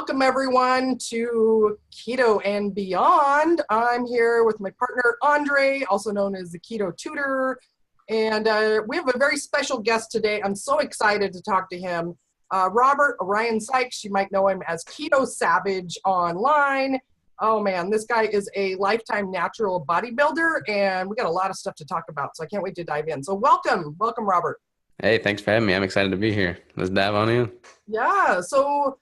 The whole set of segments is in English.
welcome everyone to Keto and Beyond. I'm here with my partner, Andre, also known as the Keto Tutor. And we have a very special guest today. I'm so excited to talk to him. Robert Orion Sykes, you might know him as Keto Savage online. Oh man, this guy is a lifetime natural bodybuilder, and we got a lot of stuff to talk about, so I can't wait to dive in. So welcome, Robert. Hey, thanks for having me. I'm excited to be here. Let's dive on in. Yeah, so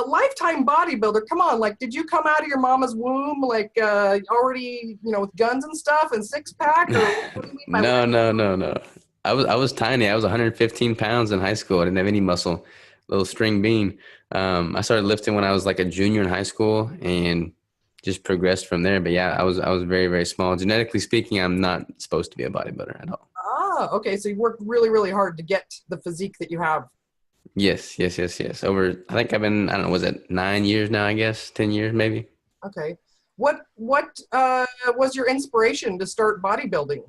lifetime bodybuilder, come on, like, did you come out of your mama's womb, like, already, with guns and stuff and six pack, or what do you mean by No, no, no, no. I was tiny. I was 115 pounds in high school. I didn't have any muscle, little string bean. I started lifting when I was like a junior in high school and just progressed from there. But yeah, I was very, very small. Genetically speaking, I'm not supposed to be a bodybuilder at all. Ah, okay, so you worked really, really hard to get the physique that you have. Yes, yes, yes, yes. I think I've been, I don't know, was it 9 years now, I guess, 10 years maybe? Okay. What was your inspiration to start bodybuilding?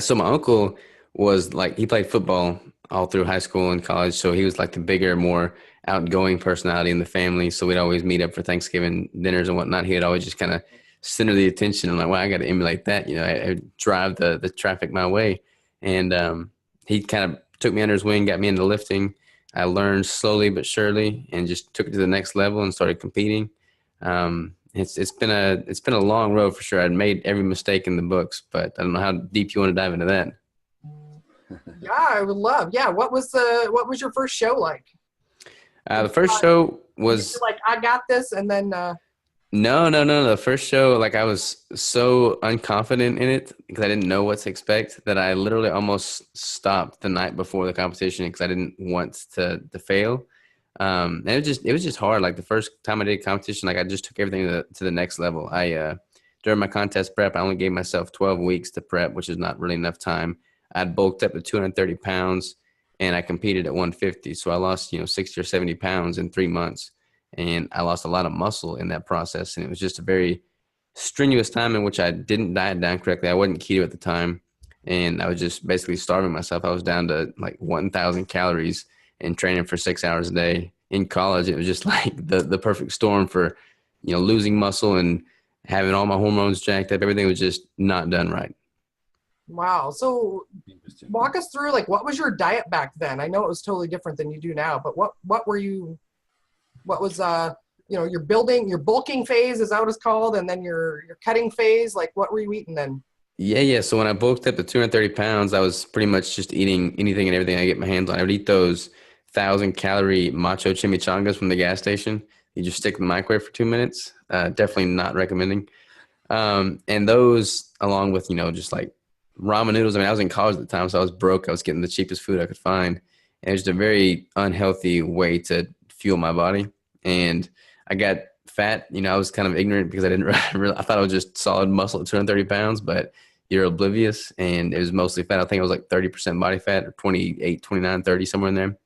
So my uncle was like, he played football all through high school and college. So he was like the bigger, more outgoing personality in the family. So we'd always meet up for Thanksgiving dinners and whatnot. He'd always just kind of center the attention. I'm like, well, I got to emulate that. I'd drive the traffic my way. And he kind of took me under his wing, got me into lifting. I learned slowly but surely and just took it to the next level and started competing. It's been a long road for sure. I'd made every mistake in the books, but I don't know how deep you want to dive into that. Yeah, I would love. Yeah, what was your first show like? The first show was You're like, I got this, and then no, no, no. The first show, like I was so unconfident in it because I didn't know what to expect that I literally almost stopped the night before the competition because I didn't want to fail. And it was just hard. Like the first time I did competition, like I just took everything to the next level. During my contest prep, I only gave myself 12 weeks to prep, which is not really enough time. I'd bulked up to 230 pounds and I competed at 150. So I lost, 60 or 70 pounds in 3 months. And I lost a lot of muscle in that process. And it was just a very strenuous time in which I didn't diet down correctly. I wasn't keto at the time. And I was just basically starving myself. I was down to like 1,000 calories and training for 6 hours a day. In college, it was just like the perfect storm for, losing muscle and having all my hormones jacked up. Everything was just not done right. wow. So walk us through, like, what was your diet back then? I know it was totally different than you do now, but what was your bulking phase, is that what it's called, and then your cutting phase, like what were you eating then? Yeah, yeah. So when I bulked up to 230 pounds, I was pretty much just eating anything and everything I get my hands on. I would eat those 1,000 calorie macho chimichangas from the gas station. You just stick in the microwave for 2 minutes. Definitely not recommending. And those, along with, just like ramen noodles. I mean, I was in college at the time, so I was broke. I was getting the cheapest food I could find. And it was just a very unhealthy way to fuel my body. And I got fat. I was kind of ignorant because I didn't really, I thought I was just solid muscle at 230 pounds, but you're oblivious. And it was mostly fat. I think it was like 30% body fat or 28, 29, 30, somewhere in there.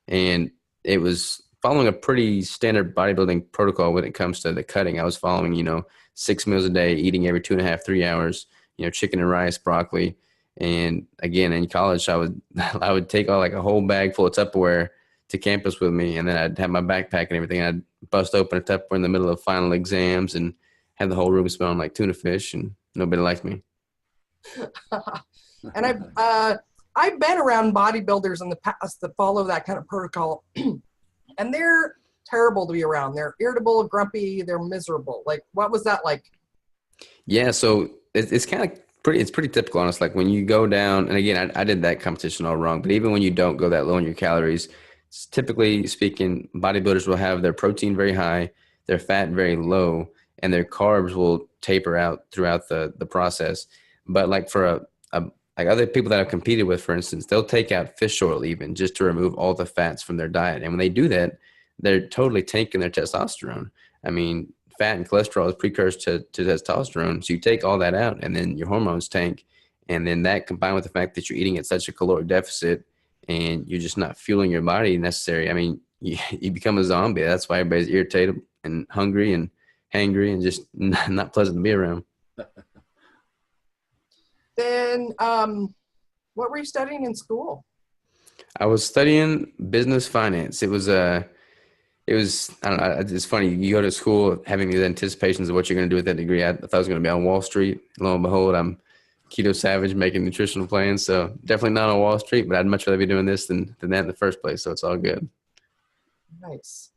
And it was following a pretty standard bodybuilding protocol when it comes to the cutting. I was following, 6 meals a day, eating every 2.5, 3 hours, chicken and rice, broccoli. And again, in college, I would I would take like a whole bag full of Tupperware to campus with me, and then I'd have my backpack and everything. I'd bust open a Tupperware in the middle of final exams and have the whole room smelling like tuna fish, and nobody liked me. And I've been around bodybuilders in the past that follow that kind of protocol, and they're terrible to be around. They're irritable, grumpy, they're miserable. Like, what was that like? Yeah, so it's kind of it's pretty typical, honestly. Like when you go down, and again, I did that competition all wrong, but even when you don't go that low in your calories, typically speaking, bodybuilders will have their protein very high, their fat very low, and their carbs will taper out throughout the process. But like for like other people that I've competed with, for instance, they'll take out fish oil even just to remove all the fats from their diet. And when they do that, they're totally tanking their testosterone. I mean, fat and cholesterol is precursor to testosterone. So you take all that out and then your hormones tank. And then that combined with the fact that you're eating at such a caloric deficit and you're just not fueling your body necessary. I mean, you become a zombie. That's why everybody's irritated and hungry and hangry and just not pleasant to be around. Then what were you studying in school? I was studying business finance. it was, I don't know, it's funny. You go to school having these anticipations of what you're going to do with that degree. I thought I was going to be on Wall Street. Lo and behold, I'm keto savage making nutritional plans. So definitely not on Wall Street, but I'd much rather be doing this than that in the first place. So it's all good. Nice.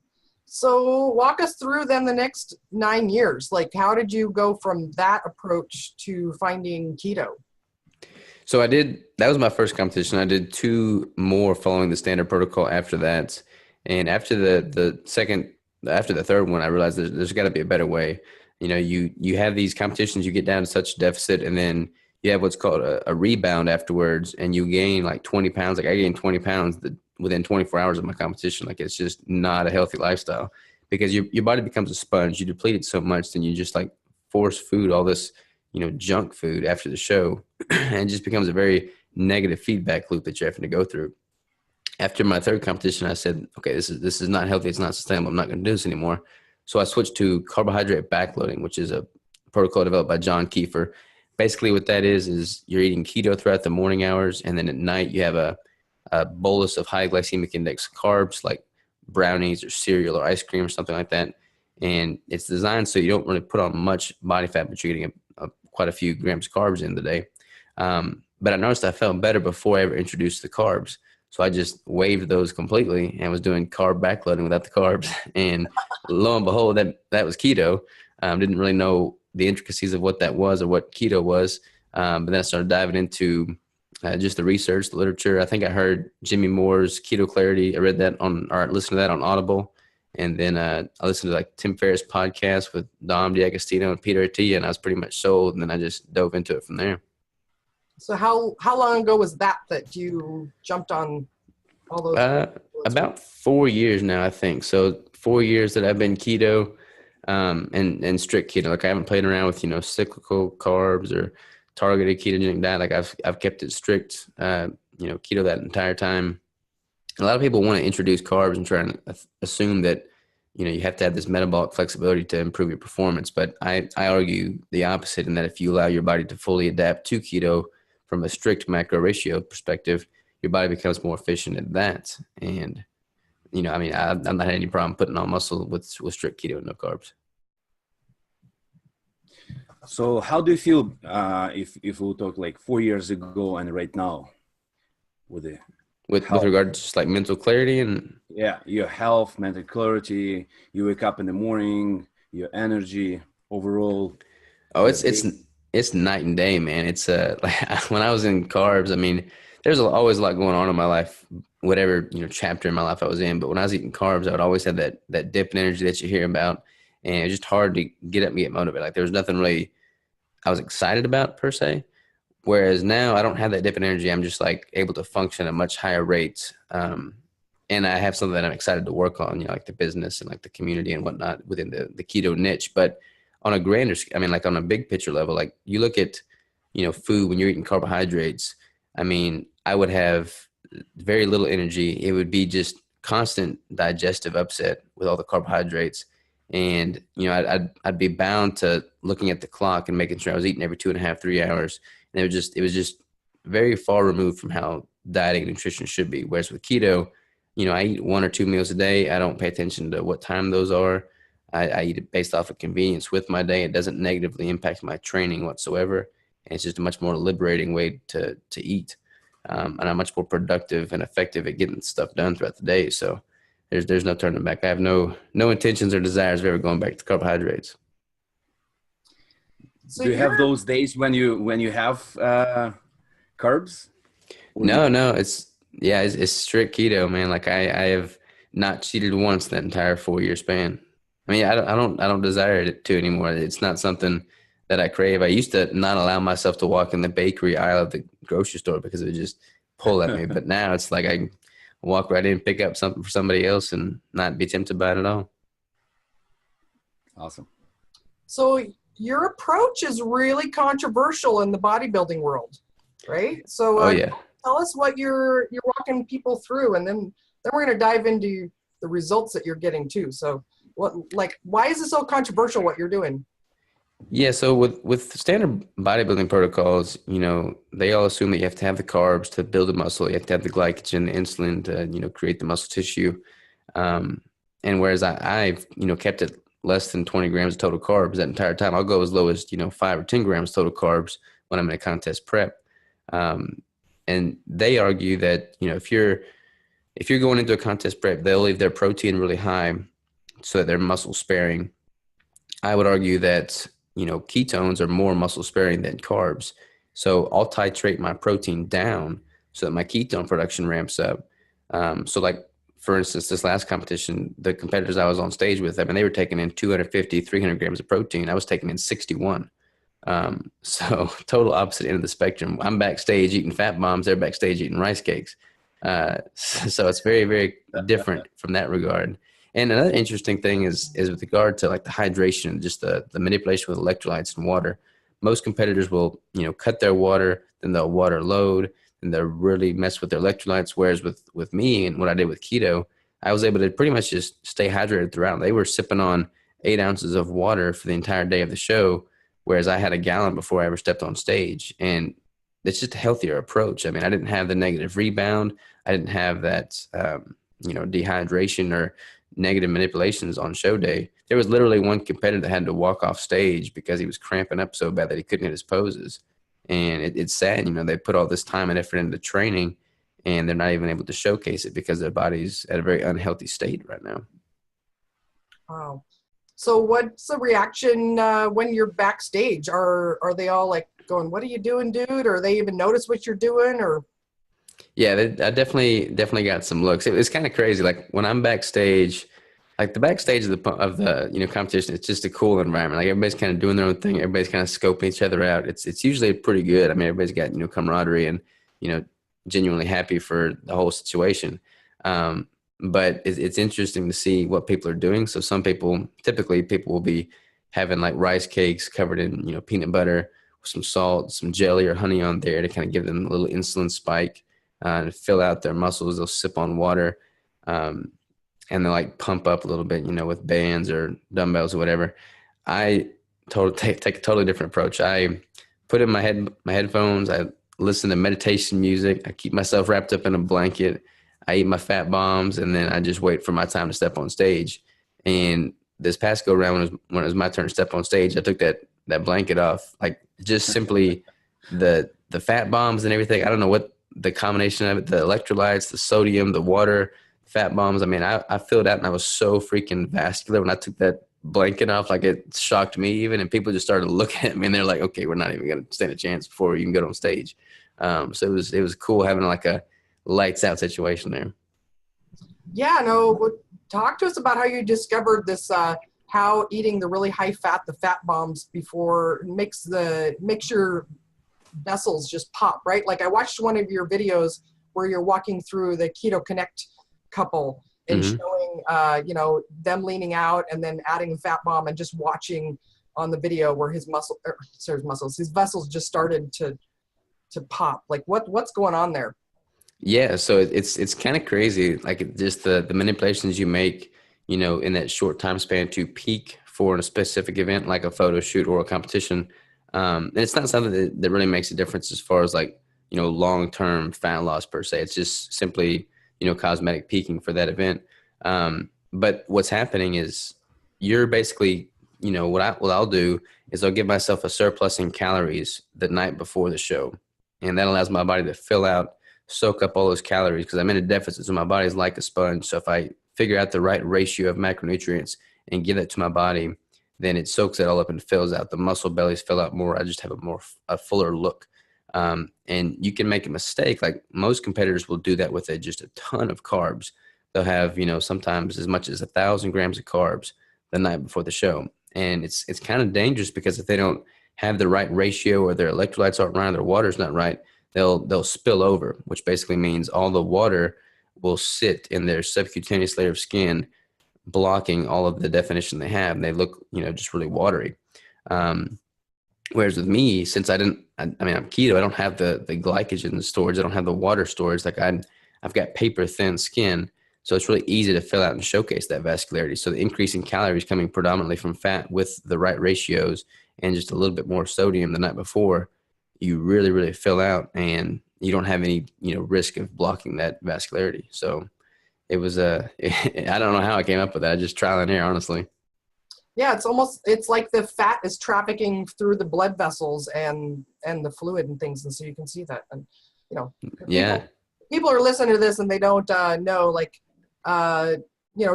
So walk us through then the next 9 years. Like, how did you go from that approach to finding keto? So that was my first competition. I did two more following the standard protocol after that. And after after the third one, I realized there's got to be a better way. You have these competitions, you get down to such deficit, and then you have what's called a rebound afterwards, and you gain like 20 pounds. Like I gained 20 pounds within 24 hours of my competition. Like it's just not a healthy lifestyle because your body becomes a sponge. You deplete it so much, then you just like force food, all this, junk food after the show, and it just becomes a very negative feedback loop that you're having to go through. After my third competition, I said, okay, this is not healthy. It's not sustainable. I'm not going to do this anymore. So I switched to carbohydrate backloading, which is a protocol developed by John Kiefer. Basically what that is you're eating keto throughout the morning hours. And then at night you have a bolus of high glycemic index carbs like brownies or cereal or ice cream or something like that. And it's designed so you don't really put on much body fat, but you're getting quite a few grams of carbs in the day. But I noticed I felt better before I ever introduced the carbs. So I just waived those completely and was doing carb backloading without the carbs. And lo and behold, that was keto. Didn't really know the intricacies of what that was or what keto was. But then I started diving into just the research, the literature. I think I heard Jimmy Moore's Keto Clarity. I read that or listened to that on Audible. And then I listened to like Tim Ferriss podcast with Dom D'Agostino and Peter Attia, and I was pretty much sold. And then I just dove into it from there. So how long ago was that you jumped on all those? About 4 years now, I think. So 4 years that I've been keto and strict keto. Like I haven't played around with, cyclical carbs or targeted ketogenic diet. Like I've kept it strict, keto that entire time. A lot of people want to introduce carbs and try and assume that, you have to have this metabolic flexibility to improve your performance. But I argue the opposite in that if you allow your body to fully adapt to keto from a strict macro ratio perspective, your body becomes more efficient at that. And, I've not had any problem putting on muscle with strict keto and no carbs. So how do you feel if we talk like 4 years ago and right now with regard to just like mental clarity and your health, mental clarity, you wake up in the morning, your energy overall? Oh, it's night and day, man. It's like when I was in carbs, there's always a lot going on in my life, whatever, chapter in my life I was in. But when I was eating carbs, I would always have that dip in energy that you hear about. And it's just hard to get up and get motivated. Like there was nothing really I was excited about per se. Whereas now I don't have that dip in energy. I'm just like able to function at much higher rates. And I have something that I'm excited to work on, like the business and like the community and whatnot within the keto niche. But on a grander, like on a big picture level, like you look at, food when you're eating carbohydrates, I would have very little energy. It would be just constant digestive upset with all the carbohydrates. And, I'd be bound to looking at the clock and making sure I was eating every 2.5, 3 hours. And it was just very far removed from how dieting and nutrition should be. Whereas with keto, I eat 1 or 2 meals a day. I don't pay attention to what time those are. I eat it based off of convenience with my day. It doesn't negatively impact my training whatsoever. And it's just a much more liberating way to eat. And I'm much more productive and effective at getting stuff done throughout the day. So there's no turning back. I have no intentions or desires of ever going back to carbohydrates. So do you have those days when you have carbs? No, it's strict keto, man. Like I have not cheated once that entire 4-year span. I don't desire it to anymore. It's not something that I crave. I used to not allow myself to walk in the bakery aisle of the grocery store because it would just pull at me. But now it's like I can walk right in, pick up something for somebody else and not be tempted by it at all. Awesome. So your approach is really controversial in the bodybuilding world, right? So tell us what you're walking people through, and then we're going to dive into the results that you're getting too. So why is it so controversial what you're doing? Yeah, so with standard bodybuilding protocols, they all assume that you have to have the carbs to build a muscle. You have to have the glycogen, the insulin to, create the muscle tissue. And whereas I've, kept it less than 20 grams of total carbs that entire time, I'll go as low as, 5 or 10 grams total carbs when I'm in a contest prep. And they argue that, if you're going into a contest prep, they'll leave their protein really high so that they're muscle sparing. I would argue that, ketones are more muscle sparing than carbs. So I'll titrate my protein down so that my ketone production ramps up. So like, for instance, this last competition, the competitors I was on stage with, I mean, they were taking in 250, 300 grams of protein. I was taking in 61. So total opposite end of the spectrum. I'm backstage eating fat bombs. They're backstage eating rice cakes. So it's very, very different from that regard. And another interesting thing is with regard to like the hydration, just the manipulation with electrolytes and water. Most competitors will, cut their water, then they'll water load, and they'll really mess with their electrolytes. Whereas with me and what I did with keto, I was able to pretty much just stay hydrated throughout. They were sipping on 8 ounces of water for the entire day of the show, whereas I had a gallon before I ever stepped on stage. And it's just a healthier approach. I mean, I didn't have the negative rebound. I didn't have that, dehydration or negative manipulations on show day. There was literally one competitor that had to walk off stage because he was cramping up so bad that he couldn't hit his poses. And it's sad, they put all this time and effort into training and they're not even able to showcase it because their body's at a very unhealthy state right now. Wow. So what's the reaction when you're backstage? Are they all like going, "What are you doing, dude?" Or they even notice what you're doing? Or yeah, I definitely got some looks. It's kind of crazy. Like when I'm backstage, like the backstage of the competition, it's just a cool environment. Like everybody's kind of doing their own thing. Everybody's kind of scoping each other out. It's usually pretty good. I mean, everybody's got camaraderie and genuinely happy for the whole situation. But it's interesting to see what people are doing. So typically people will be having like rice cakes covered in peanut butter with some salt, some jelly or honey on there to kind of give them a little insulin spike and fill out their muscles. They'll sip on water. And they'll like pump up a little bit, with bands or dumbbells or whatever. I take a totally different approach. I put in my headphones. I listen to meditation music. I keep myself wrapped up in a blanket. I eat my fat bombs, and then I just wait for my time to step on stage. And this past go round, when it was my turn to step on stage, I took that blanket off, like just simply the fat bombs and everything. I don't know what the combination of it, the electrolytes, the sodium, the water, fat bombs. I mean, I filled out and I was so freaking vascular when I took that blanket off. Like it shocked me even, and people just started looking at me and they're like, "Okay, we're not even going to stand a chance before you can get on stage." So it was cool having like a lights out situation there. yeah, no. Talk to us about how you discovered this. How eating the really high fat, the fat bombs before makes your vessels just pop, right? Like I watched one of your videos where you're walking through the Keto Connect couple and showing, them leaning out and then adding a fat bomb and just watching on the video where his vessels just started to pop. Like what's going on there? Yeah. So it's kind of crazy. Like just the manipulations you make, in that short time span to peak for a specific event, like a photo shoot or a competition. And it's not something that really makes a difference as far as like, long-term fat loss per se. It's just simply, cosmetic peaking for that event. But what's happening is you're basically, what I'll do is I'll give myself a surplus in calories the night before the show. And that allows my body to fill out, soak up all those calories because I'm in a deficit. So my body is like a sponge. So if I figure out the right ratio of macronutrients and give that to my body, then it soaks it all up and fills out. The muscle bellies fill out more. I just have a fuller look. And you can make a mistake. Like most competitors will do that with just a ton of carbs. They'll have, sometimes as much as 1,000 grams of carbs the night before the show. And it's kind of dangerous because if they don't have the right ratio or their electrolytes aren't right, or their water's not right, they'll spill over, which basically means all the water will sit in their subcutaneous layer of skin, blocking all of the definition they have. And they look, just really watery. Whereas with me, since I'm keto, I don't have the glycogen storage. I don't have the water storage. Like I've got paper thin skin. So it's really easy to fill out and showcase that vascularity. So the increase in calories coming predominantly from fat with the right ratios and just a little bit more sodium the night before, you really, really fill out and you don't have any, risk of blocking that vascularity. So it was I don't know how I came up with that. Just trial and error, honestly. Yeah, it's like the fat is trafficking through the blood vessels and the fluid and things, and so you can see that. And you know, Yeah. people are listening to this and they don't know, like,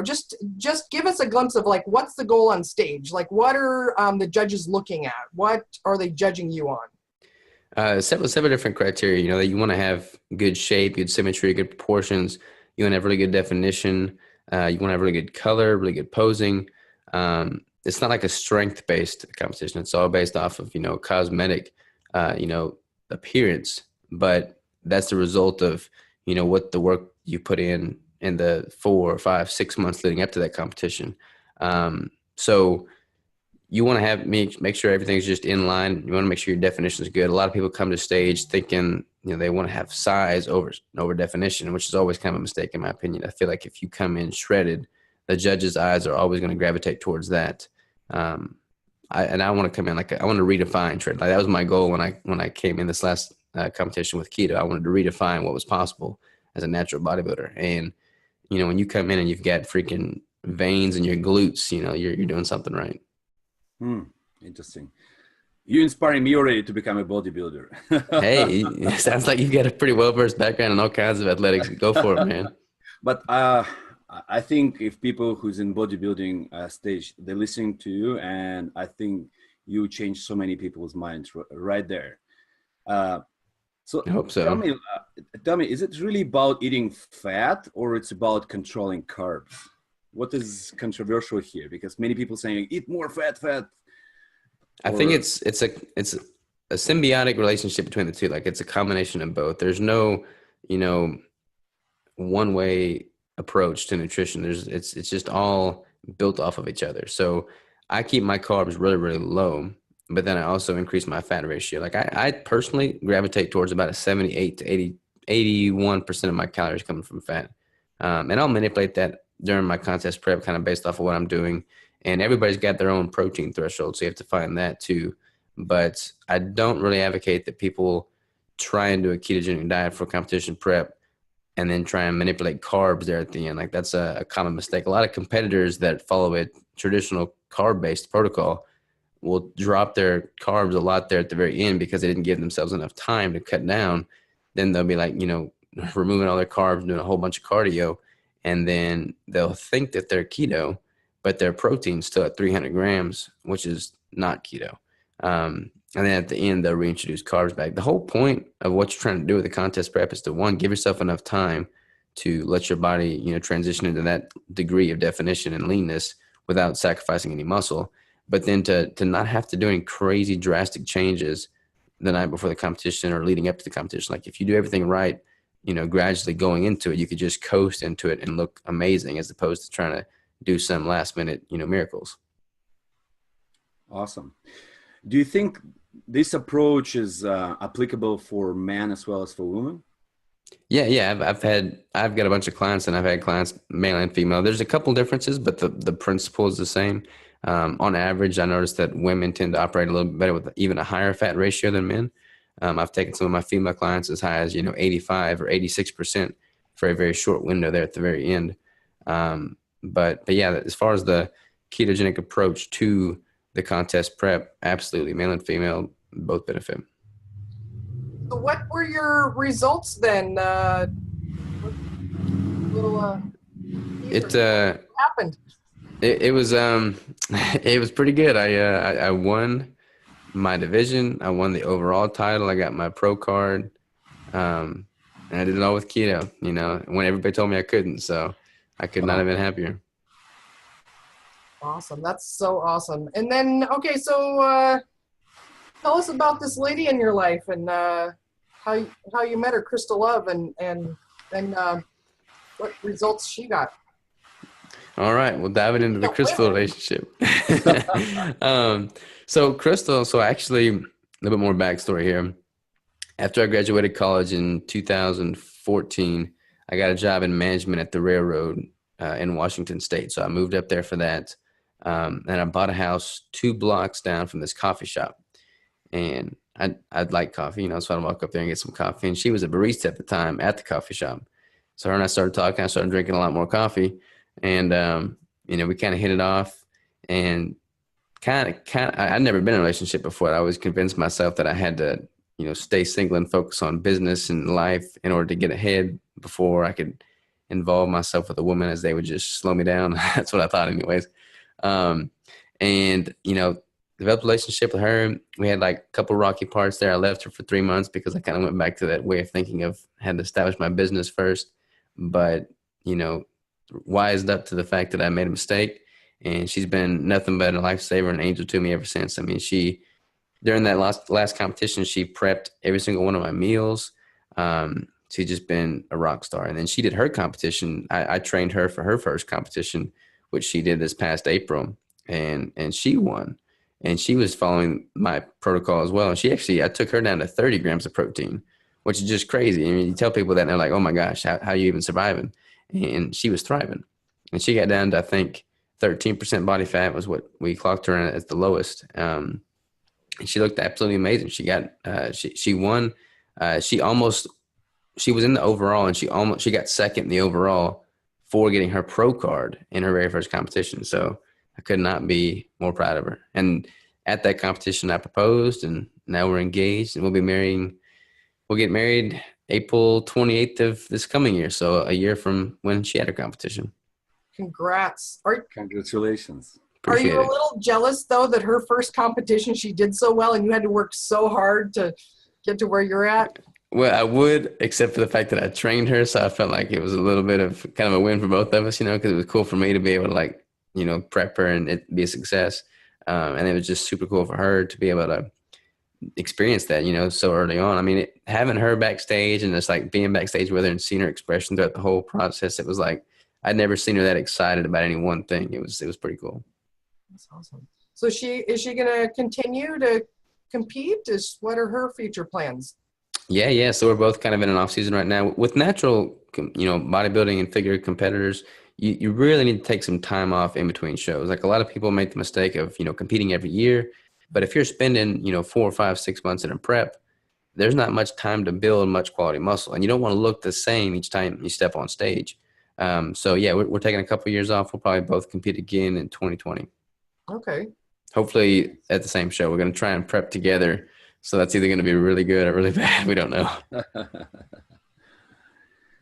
just give us a glimpse of, like, what's the goal on stage? Like, what are the judges looking at? What are they judging you on? Several different criteria, you know, that you want to have good shape, good symmetry, good proportions. You want to have really good definition. You want to have really good color, really good posing. It's not like a strength-based competition. It's all based off of, you know, cosmetic, appearance. But that's the result of, you know, what the work you put in the 4, 5, 6 months leading up to that competition. So you want to make sure everything's just in line. You want to make sure your definition is good. A lot of people come to stage thinking, you know, they want to have size over definition, which is always kind of a mistake in my opinion. I feel like if you come in shredded, the judge's eyes are always going to gravitate towards that. I want to come in I want to redefine shred. Like that was my goal when I came in this last competition with keto. I wanted to redefine what was possible as a natural bodybuilder. And you know, when you come in and you've got freaking veins in your glutes, you know, you're doing something right. Interesting. You inspiring me already to become a bodybuilder. Hey, it sounds like you've got a pretty well-versed background in all kinds of athletics. Go for it, man. But I think if people who's in bodybuilding stage, they're listening to you, and I think you change so many people's minds right there. So I hope so. Tell me, is it really about eating fat or it's about controlling carbs? What is controversial here? Because many people saying eat more fat. I think it's a symbiotic relationship between the two. Like it's a combination of both. There's no, you know, one way approach to nutrition. It's just all built off of each other. So I keep my carbs really, really low, but then I also increase my fat ratio. Like I personally gravitate towards about a 78 to 81% of my calories coming from fat. And I'll manipulate that during my contest prep, kind of based off of what I'm doing. And everybody's got their own protein threshold, so you have to find that too. But I don't really advocate that people try and do a ketogenic diet for competition prep and then try and manipulate carbs there at the end. Like that's a common mistake. A lot of competitors that follow a traditional carb-based protocol will drop their carbs a lot there at the very end because they didn't give themselves enough time to cut down. Then they'll be like, you know, removing all their carbs, doing a whole bunch of cardio, and then they'll think that they're keto, but their protein's still at 300 grams, which is not keto. And then at the end, they'll reintroduce carbs back. The whole point of what you're trying to do with the contest prep is to, one, give yourself enough time to let your body, you know, transition into that degree of definition and leanness without sacrificing any muscle. But then to not have to do any crazy drastic changes the night before the competition or leading up to the competition. Like if you do everything right, you know, gradually going into it, you could just coast into it and look amazing as opposed to trying to do some last minute, you know, miracles. Awesome. Do you think this approach is applicable for men as well as for women? Yeah. I've got a bunch of clients and I've had clients, male and female. There's a couple differences, but the principle is the same. On average, I noticed that women tend to operate a little bit better with even a higher fat ratio than men. I've taken some of my female clients as high as, you know, 85 or 86% for a very short window there at the very end. But yeah, as far as the ketogenic approach to the contest prep, absolutely, male and female both benefit. So what were your results then? It happened. It was it was pretty good. I won my division. I won the overall title. I got my pro card. And I did it all with keto, you know, when everybody told me I couldn't. So I could not have been happier. Awesome. That's so awesome. And then, okay, so tell us about this lady in your life and how you met her, Crystal Love, and what results she got. All right, we'll dive into the Crystal relationship. So Crystal, actually a little bit more backstory here. After I graduated college in 2014, I got a job in management at the railroad in Washington State. So I moved up there for that. And I bought a house 2 blocks down from this coffee shop. And I'd like coffee, you know, so I'd walk up there and get some coffee. And she was a barista at the time at the coffee shop. So her and I started talking. I started drinking a lot more coffee, and we kind of hit it off. And I'd never been in a relationship before. I always convinced myself that I had to, stay single and focus on business and life in order to get ahead before I could involve myself with a woman, as they would just slow me down. That's what I thought anyways. And, developed a relationship with her. We had like a couple rocky parts there. I left her for 3 months because I kind of went back to that way of thinking of had to establish my business first. But, wised up to the fact that I made a mistake. And she's been nothing but a lifesaver and angel to me ever since. I mean, during that last competition, she prepped every single one of my meals. She's just been a rock star. And then she did her competition. I trained her for her first competition, which she did this past April, and she won. And she was following my protocol as well. And I took her down to 30 grams of protein, which is just crazy. I mean, you tell people that and they're like, oh my gosh, how are you even surviving? And she was thriving. And she got down to, I think, 13% body fat was what we clocked her at the lowest. And she looked absolutely amazing. She won. She was in the overall, and she got second in the overall for getting her pro card in her very first competition. So I could not be more proud of her. And at that competition, I proposed, and now we're engaged, and we'll get married April 28th of this coming year. So a year from when she had her competition. Congrats. Congratulations. Are you a little jealous, though, that her first competition, she did so well and you had to work so hard to get to where you're at? Well, I would, except for the fact that I trained her. So I felt like it was a little bit of kind of a win for both of us, because it was cool for me to be able to prep her and it be a success. And it was just super cool for her to be able to experience that, so early on. I mean, having her backstage and just like being backstage with her and seeing her expression throughout the whole process, it was like, I'd never seen her that excited about any one thing. It was pretty cool. That's awesome. So is she going to continue to compete? What are her future plans? Yeah. So we're both kind of in an off season right now with natural, bodybuilding and figure competitors. You really need to take some time off in between shows. Like a lot of people make the mistake of, competing every year. But if you're spending, 4 or 5, 6 months in a prep, there's not much time to build much quality muscle. And you don't want to look the same each time you step on stage. So yeah, we're taking a couple of years off. We'll probably both compete again in 2020. Okay. Hopefully at the same show. We're going to try and prep together. So that's either going to be really good or really bad. We don't know.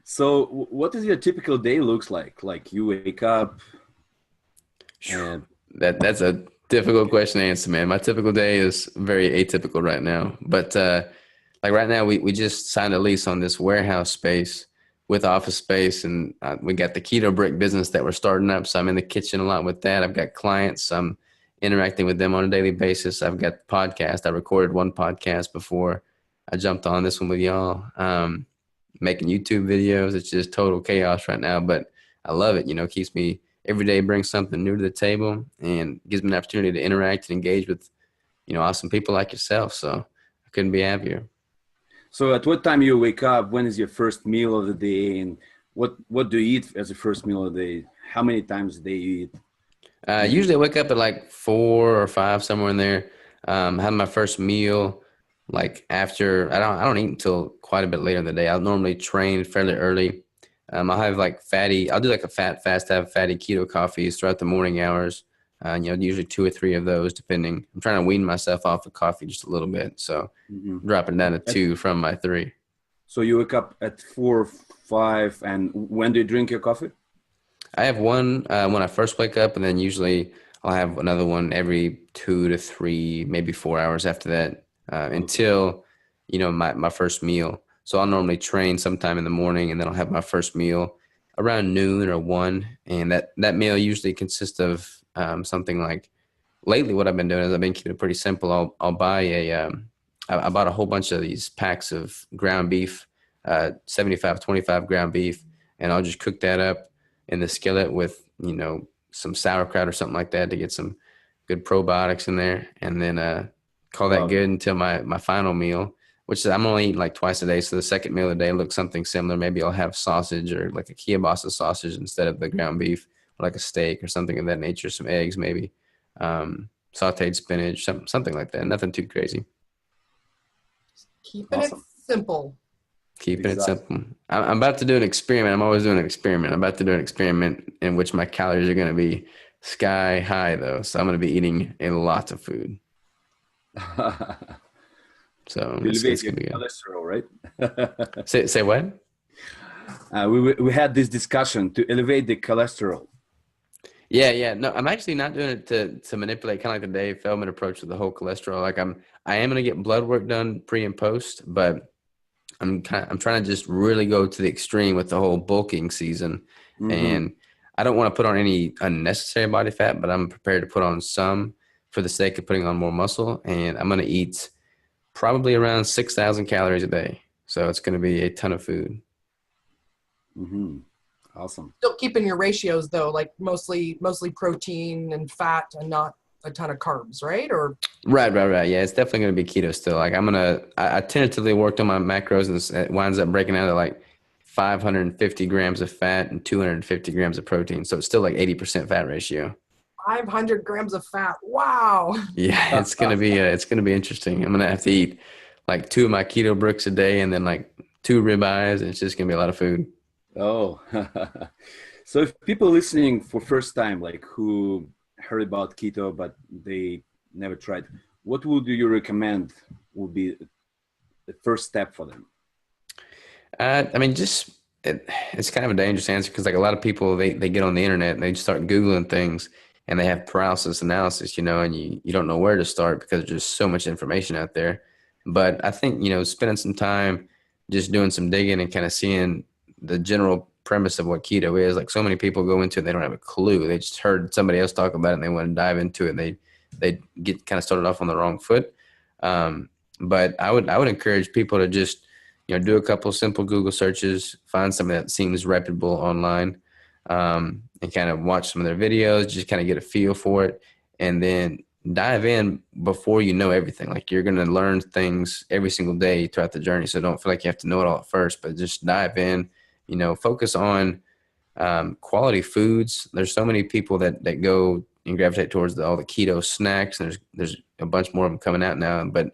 So what does your typical day looks like? Like you wake up and that's a difficult question to answer, man. My typical day is very atypical right now. But like right now, we just signed a lease on this warehouse space with office space, and we got the Keto Brick business that we're starting up. So I'm in the kitchen a lot with that. I've got clients. I'm interacting with them on a daily basis. I've got the podcast. I recorded one podcast before I jumped on this one with y'all. Making YouTube videos. It's just total chaos right now, but I love it. Keeps me every day, brings something new to the table and gives me an opportunity to interact and engage with, awesome people like yourself. So I couldn't be happier. So at what time you wake up? When is your first meal of the day? And what do you eat as a first meal of the day? How many times a day you eat? Usually I wake up at like 4 or 5, somewhere in there. Have my first meal like after, I don't eat until quite a bit later in the day. I'll normally train fairly early. I'll have I'll do like a fast, have fatty keto coffees throughout the morning hours. Usually 2 or 3 of those, depending. I'm trying to wean myself off of coffee just a little bit. So dropping down to 2 from my 3. So you wake up at 4, 5, and when do you drink your coffee? I have one when I first wake up, and then usually I'll have another one every 2 to 3, maybe 4 hours after that. Until, my first meal. So I'll normally train sometime in the morning, and then I'll have my first meal around noon or 1. And that meal usually consists of something like, lately what I've been doing is I've been keeping it pretty simple. I'll buy I bought a whole bunch of these packs of ground beef, 25 ground beef, and I'll just cook that up in the skillet with, some sauerkraut or something like that to get some good probiotics in there. And then, call that good until my final meal, which is I'm only eating like twice a day. So the second meal of the day looks something similar. Maybe I'll have sausage or like a kielbasa sausage instead of the ground beef, or like a steak or something of that nature, some eggs maybe, sauteed spinach, something like that. Nothing too crazy. Keeping it simple. Keeping it Exactly. simple. I'm about to do an experiment. I'm always doing an experiment. I'm about to do an experiment in which my calories are going to be sky high, though. So I'm going to be eating a lot of food. So To elevate it's your going to be good. cholesterol, right? Say what? We had this discussion to elevate the cholesterol. Yeah. No, I'm actually not doing it to manipulate, kind of like the Dave Feldman approach with the whole cholesterol. Like I am going to get blood work done pre and post, but I'm trying to just really go to the extreme with the whole bulking season. Mm-hmm. And I don't want to put on any unnecessary body fat, but I'm prepared to put on some for the sake of putting on more muscle. And I'm going to eat probably around 6,000 calories a day. So it's going to be a ton of food. Mm-hmm. Awesome. Still keeping your ratios though, like mostly protein and fat and not a ton of carbs, right? Or Right. Yeah, it's definitely going to be keto still. Like I tentatively worked on my macros and it winds up breaking out to like 550 grams of fat and 250 grams of protein. So it's still like 80% fat ratio. 500 grams of fat. Wow. Yeah, it's gonna be interesting. I'm gonna have to eat like 2 of my keto bricks a day and then like 2 ribeyes. And it's just gonna be a lot of food. Oh, so if people listening for first time, like who heard about keto but they never tried, what would you recommend would be the first step for them? I mean, it's kind of a dangerous answer because like a lot of people they get on the internet and they just start Googling things and they have paralysis analysis, and you don't know where to start because there's just so much information out there. But I think, spending some time just doing some digging and kind of seeing the general premise of what keto is, like so many people go into it, they don't have a clue. They just heard somebody else talk about it and they want to dive into it. And they get kind of started off on the wrong foot. But I would encourage people to just do a couple simple Google searches, find something that seems reputable online, and kind of watch some of their videos, just kind of get a feel for it, and then dive in before you know everything. Like you're going to learn things every single day throughout the journey. So don't feel like you have to know it all at first, but just dive in, focus on quality foods. There's so many people that go and gravitate towards all the keto snacks, and there's a bunch more of them coming out now, but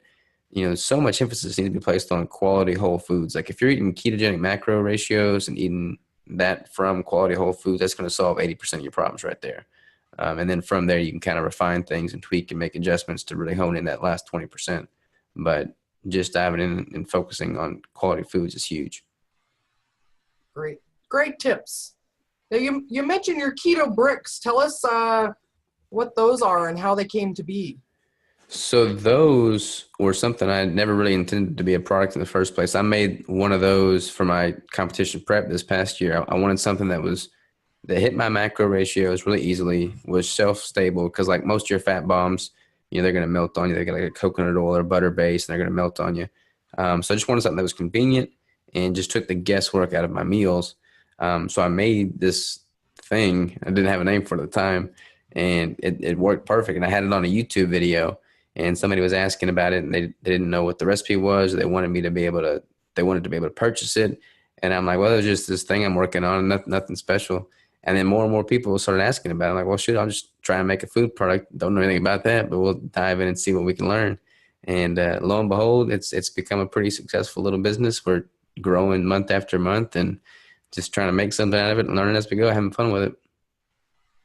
so much emphasis needs to be placed on quality whole foods. Like if you're eating ketogenic macro ratios and eating that from quality whole foods, that's going to solve 80% of your problems right there. And then from there, you can kind of refine things and tweak and make adjustments to really hone in that last 20%. But just diving in and focusing on quality foods is huge. Great tips. Now you mentioned your keto bricks. Tell us what those are and how they came to be. So those were something I never really intended to be a product in the first place. I made one of those for my competition prep this past year. I wanted something that hit my macro ratios really easily, was shelf-stable, because like most of your fat bombs, they're going to melt on you. They got like a coconut oil or butter base, and they're going to melt on you. So I just wanted something that was convenient and just took the guesswork out of my meals. So I made this thing. I didn't have a name for it at the time, and it worked perfect. And I had it on a YouTube video. And somebody was asking about it, and they didn't know what the recipe was. They wanted to be able to purchase it. And I'm like, well, it's just this thing I'm working on, nothing special. And then more and more people started asking about it. I'm like, well, shoot, I'll just try and make a food product. Don't know anything about that, but we'll dive in and see what we can learn. And lo and behold, it's become a pretty successful little business. We're growing month after month and just trying to make something out of it and learning as we go, having fun with it.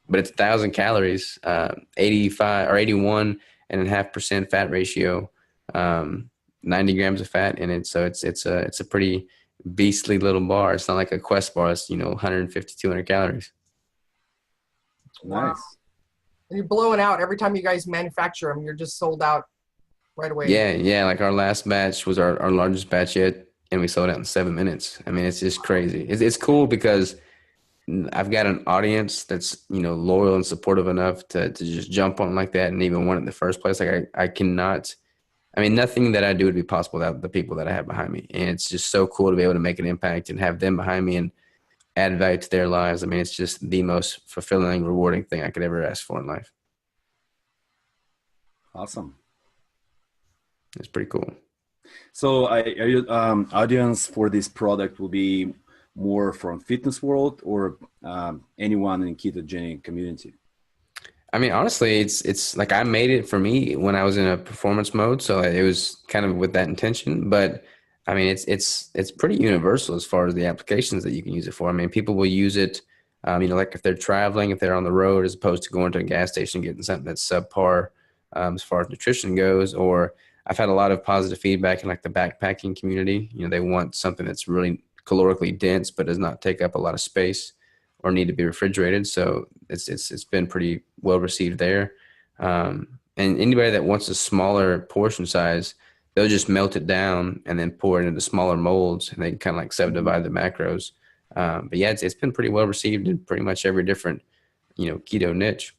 But it's 1,000 calories, 85 or 81.5% fat ratio, 90 grams of fat in it. So it's a pretty beastly little bar. It's not like a Quest bar. It's 150, 200 calories. Nice. And you're blowing out every time you guys manufacture them. You're just sold out right away. Yeah. Like our last batch was our largest batch yet, and we sold out in 7 minutes. I mean, it's just crazy. It's cool because I've got an audience that's, loyal and supportive enough to just jump on like that and even want it in the first place. Like nothing that I do would be possible without the people that I have behind me. And it's just so cool to be able to make an impact and have them behind me and add value to their lives. I mean, it's just the most fulfilling, rewarding thing I could ever ask for in life. Awesome. It's pretty cool. So audience for this product will be more from fitness world or anyone in ketogenic community? I mean, honestly, it's like I made it for me when I was in a performance mode. So it was kind of with that intention, but I mean, it's pretty universal as far as the applications that you can use it for. I mean, people will use it, like if they're traveling, if they're on the road, as opposed to going to a gas station and getting something that's subpar as far as nutrition goes. Or I've had a lot of positive feedback in like the backpacking community. They want something that's really calorically dense, but does not take up a lot of space or need to be refrigerated. So it's been pretty well received there. And anybody that wants a smaller portion size, they'll just melt it down and then pour it into smaller molds, and they can kind of like subdivide the macros. But yeah, it's been pretty well received in pretty much every different, keto niche.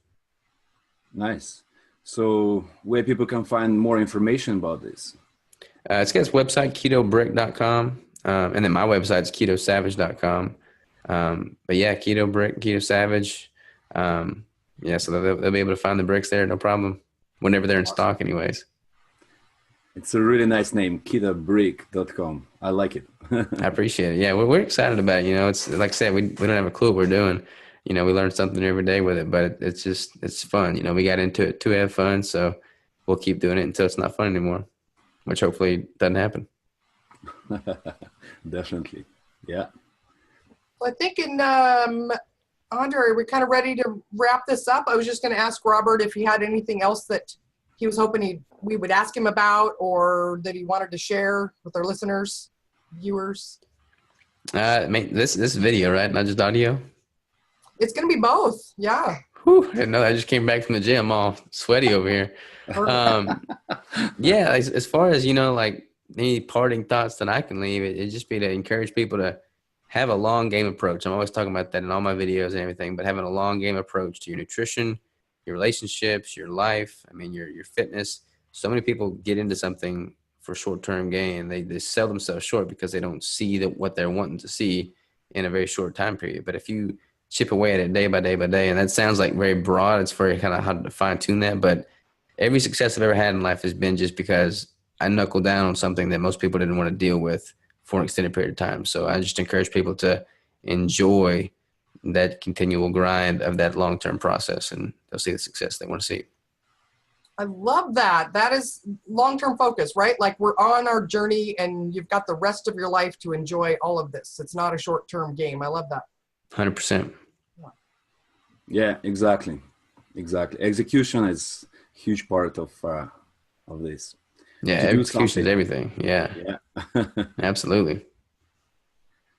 Nice. So where people can find more information about this? It's got its website, ketobrick.com. And then my website's ketosavage.com. But yeah, Keto Brick, Keto Savage. Yeah, so they'll be able to find the bricks there, no problem, whenever they're in stock anyways. It's a really nice name, ketobrick.com. I like it. I appreciate it. Yeah, we're excited about it. It's like I said, we don't have a clue what we're doing. We learn something every day with it, but it's fun. We got into it to have fun, so we'll keep doing it until it's not fun anymore, which hopefully doesn't happen. Definitely. Yeah. Well, I think Andre, we're kind of ready to wrap this up. I was just going to ask Robert if he had anything else that he was hoping we would ask him about, or that he wanted to share with our listeners, viewers. This video, right? Not just audio? It's going to be both. Yeah. Whew, I didn't know. I just came back from the gym all sweaty over here. Yeah, as far as, like any parting thoughts that I can leave, it'd just be to encourage people to have a long game approach. I'm always talking about that in all my videos and everything, but having a long game approach to your nutrition, your relationships, your life, your fitness. So many people get into something for short-term gain. They sell themselves short because they don't see what they're wanting to see in a very short time period. But if you chip away at it day by day by day, and that sounds like very broad, it's very kind of hard to fine tune that, but every success I've ever had in life has been just because I knuckled down on something that most people didn't want to deal with for an extended period of time. So I just encourage people to enjoy that continual grind of that long-term process, and they'll see the success they want to see. I love that. That is long-term focus, right? Like we're on our journey and you've got the rest of your life to enjoy all of this. It's not a short-term game. I love that. 100%. Yeah, exactly. Execution is a huge part of this. Yeah, execution is everything. Yeah. Absolutely.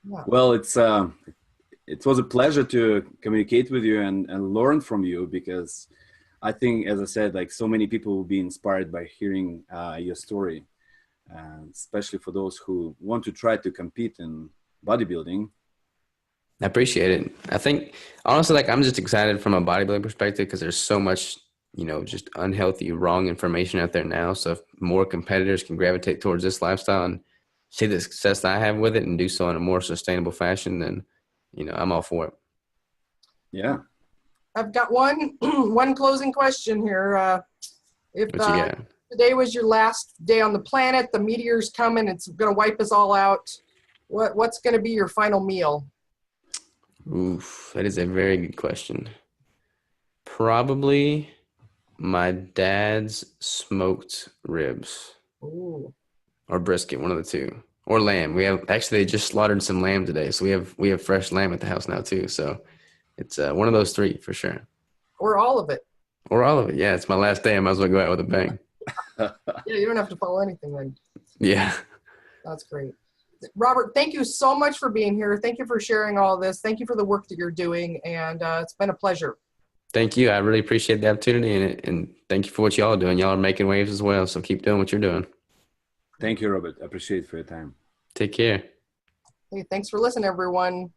Yeah. Well, it was a pleasure to communicate with you and learn from you, because I think, as I said, like so many people will be inspired by hearing your story, and especially for those who want to try to compete in bodybuilding. I appreciate it. I think, honestly, I'm just excited from a bodybuilding perspective because there's so much, just unhealthy, wrong information out there now. So if more competitors can gravitate towards this lifestyle and see the success that I have with it and do so in a more sustainable fashion, then, I'm all for it. Yeah. I've got one closing question here. If today was your last day on the planet, the meteor's coming, it's going to wipe us all out, what's going to be your final meal? Oof, that is a very good question. Probably my dad's smoked ribs. Ooh. Or brisket, one of the two. Or lamb. They just slaughtered some lamb today, so we have fresh lamb at the house now too. So it's one of those three for sure. Or all of it. Or all of it. Yeah, it's my last day. I might as well go out with a bang. Yeah, you don't have to follow anything then. Yeah. That's great. Robert, thank you so much for being here. Thank you for sharing all this. Thank you for the work that you're doing, and it's been a pleasure. Thank you. I really appreciate the opportunity, and thank you for what y'all are doing. Y'all are making waves as well, so keep doing what you're doing. Thank you, Robert. I appreciate it for your time. Take care. Hey, thanks for listening, everyone.